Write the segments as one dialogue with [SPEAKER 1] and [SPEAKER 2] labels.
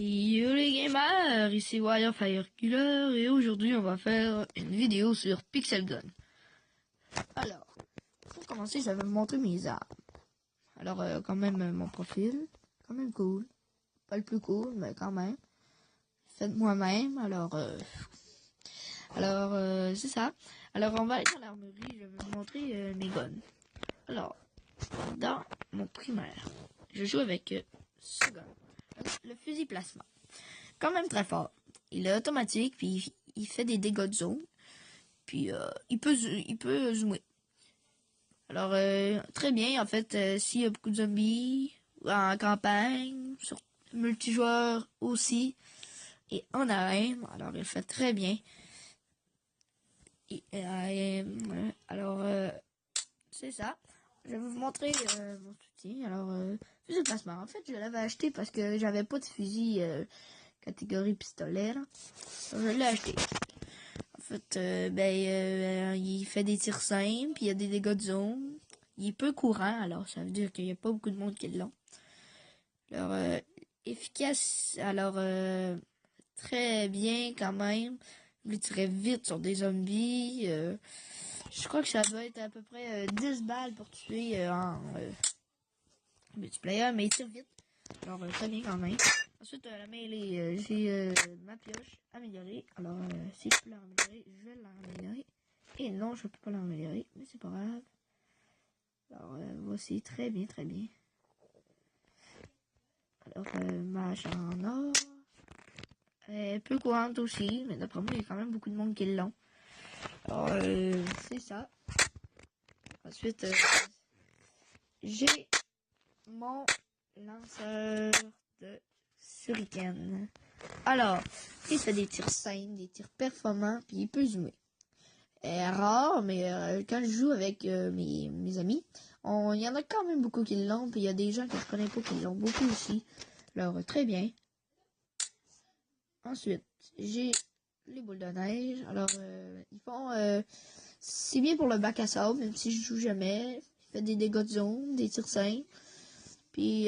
[SPEAKER 1] Yo les gamers, ici Wirefire Killer et aujourd'hui on va faire une vidéo sur Pixel Gun. Alors, pour commencer je vais vous montrer mes armes. Alors quand même mon profil, quand même cool. Pas le plus cool mais quand même. Faites moi-même, alors c'est ça. Alors on va aller dans l'armerie, je vais vous montrer mes guns. Alors, dans mon primaire, je joue avec ce gun, le fusil plasma. Quand même très fort. Il est automatique, puis il fait des dégâts de zone. Puis il peut zoomer. Alors très bien, en fait, s'il y a beaucoup de zombies en campagne, sur multijoueur aussi, et en arène, alors il fait très bien. Alors c'est ça. Je vais vous montrer mon soutien. Alors fusil de plasma. En fait, je l'avais acheté parce que j'avais pas de fusil catégorie pistolet. Là. Alors, je l'ai acheté. En fait, il fait des tirs simples, il y a des dégâts de zone. Il est peu courant, alors ça veut dire qu'il n'y a pas beaucoup de monde qui l'ont. Alors, efficace, alors très bien quand même. Il tirait vite sur des zombies. Je crois que ça doit être à peu près 10 balles pour tuer en multiplayer, mais il tire vite. Alors, très bien quand même. Ensuite, la mêlée, j'ai ma pioche améliorée. Alors, si je peux l'améliorer, je vais l'améliorer. Et non, je peux pas l'améliorer, mais c'est pas grave. Alors, voici, très bien, très bien. Alors, ma hache en or. Peu courante aussi, mais d'après moi, il y a quand même beaucoup de monde qui l'ont. Alors, c'est ça. Ensuite, j'ai mon lanceur de shuriken. Alors, il fait des tirs simples, des tirs performants, puis il peut zoomer. Rare, mais quand je joue avec mes amis, il y en a quand même beaucoup qui l'ont, puis il y a des gens que je connais pas qui l'ont beaucoup aussi. Alors, très bien. Ensuite, j'ai les boules de neige. Alors, ils font... c'est bien pour le bac à sable, même si je joue jamais. Il fait des dégâts de zone, des tirs simples. Puis,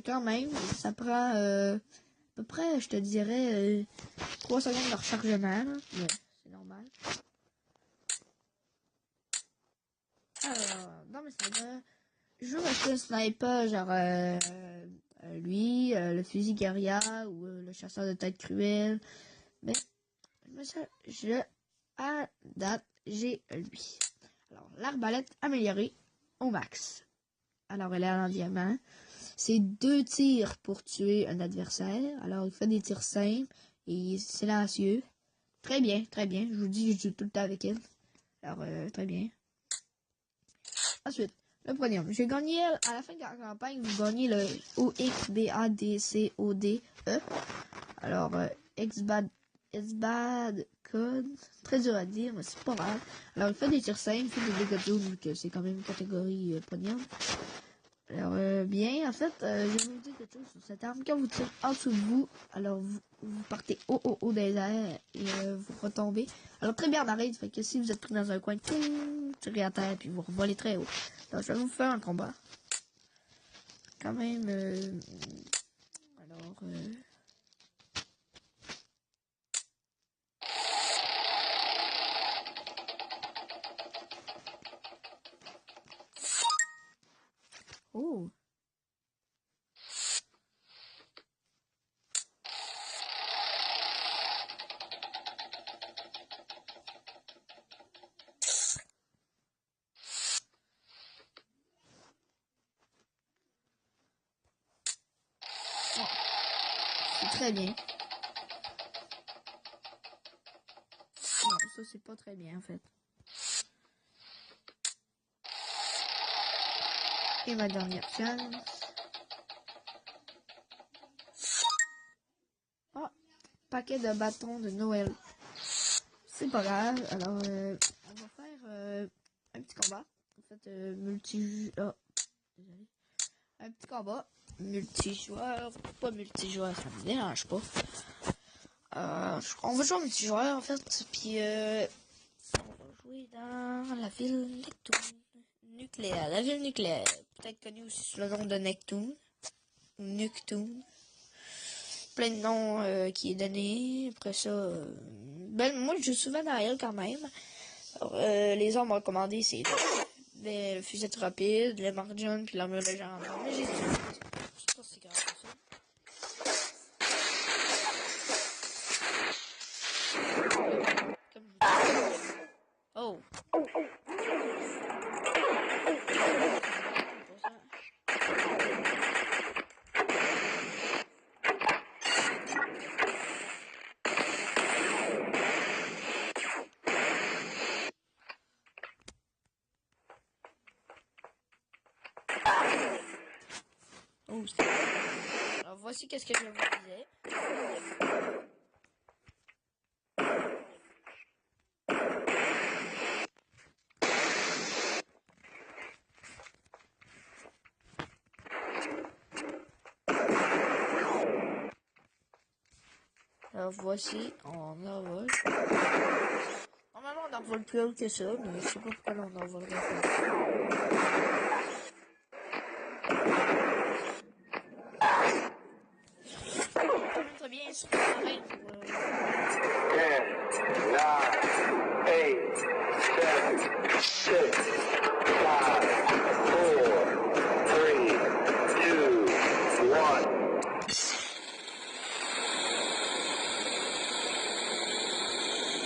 [SPEAKER 1] quand même, ça prend... à peu près, je te dirais, 3 secondes de rechargement. Là. Ouais, c'est normal. Alors, dans mes snipers, je joue avec un sniper, genre lui, le fusil guérilla ou le chasseur de tête cruelle. Mais à date, j'ai lui. Alors, l'arbalète améliorée au max. Alors, elle est en diamant. C'est 2 tirs pour tuer un adversaire. Alors, il fait des tirs simples et silencieux. Très bien, très bien. Je vous dis, je joue tout le temps avec elle. Alors, très bien. Ensuite, le podium. J'ai gagné, à la fin de la campagne, vous gagnez le OXBADCODE. Alors, XBAD code. Très dur à dire, mais c'est pas grave. Alors, il fait des tirs simples, il fait des dégâts de zone, vu que c'est quand même une catégorie podium. Alors, bien, en fait, je vais vous dire quelque chose sur cette arme. Quand vous tirez en dessous de vous, alors vous partez haut des airs et vous retombez. Alors, très bien en arrêt, fait que si vous êtes pris dans un coin, tirez à terre puis vous revolez très haut. Alors, je vais vous faire un combat. Quand même, alors, oh. C'est très bien. Non, ça c'est pas très bien en fait. Et ma dernière chance. Oh, paquet de bâtons de Noël. C'est pas grave. Alors, on va faire un petit combat. En fait, multijoueur. Désolé. Un petit combat. Multijoueur. Pas multijoueur, ça me dérange pas. On va jouer en multijoueur en fait. Puis, on va jouer dans la ville nucléaire. La ville nucléaire. Peut-être connue aussi sous le nom de Nectoon. Ou Nuctoon. plein de noms qui est donné. Après ça, ben, moi je joue souvent Ariel quand même. Alors, les armes recommandées, c'est le fusette rapide, le margin, puis l'armure légendaire. Mais j'ai dit, je sais pas si c'est grave pour ça. Comme je dis. Oh! Oh, alors voici qu'est-ce que je vous disais. Alors voici, on envole. Normalement on envole plus haut que ça, mais je sais pas pourquoi là, on envole plus haut. Très bien sur le terrain pour 10, 9, 8, 7, 6, 5, 4, 3, 2, 1.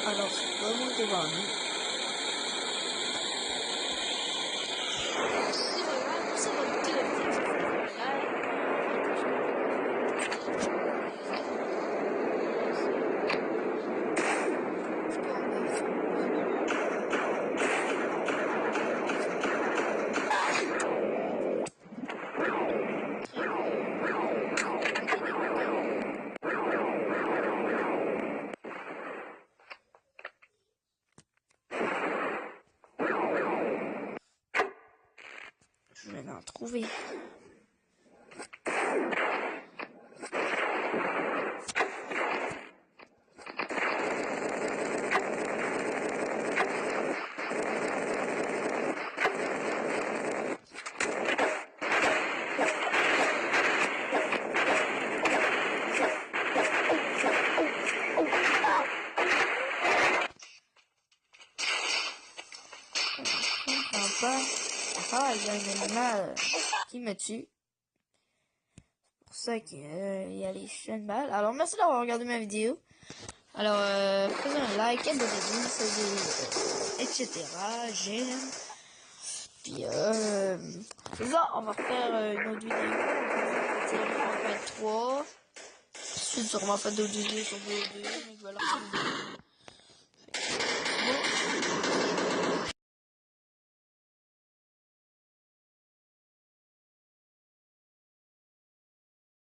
[SPEAKER 1] Alors, c'est vraiment devant nous. C'est votre téléphone. Je vais en trouver. Il y a un animal qui me tue. C'est pour ça qu'il y a les chaînes balles. Alors, merci d'avoir regardé ma vidéo. Alors, faisez un like, abonnez-vous, etc. J'aime. Puis, c'est ça, on va refaire une autre vidéo. On va faire 3. Ensuite, on va faire d'autres vidéos sur VO2. Mais voilà.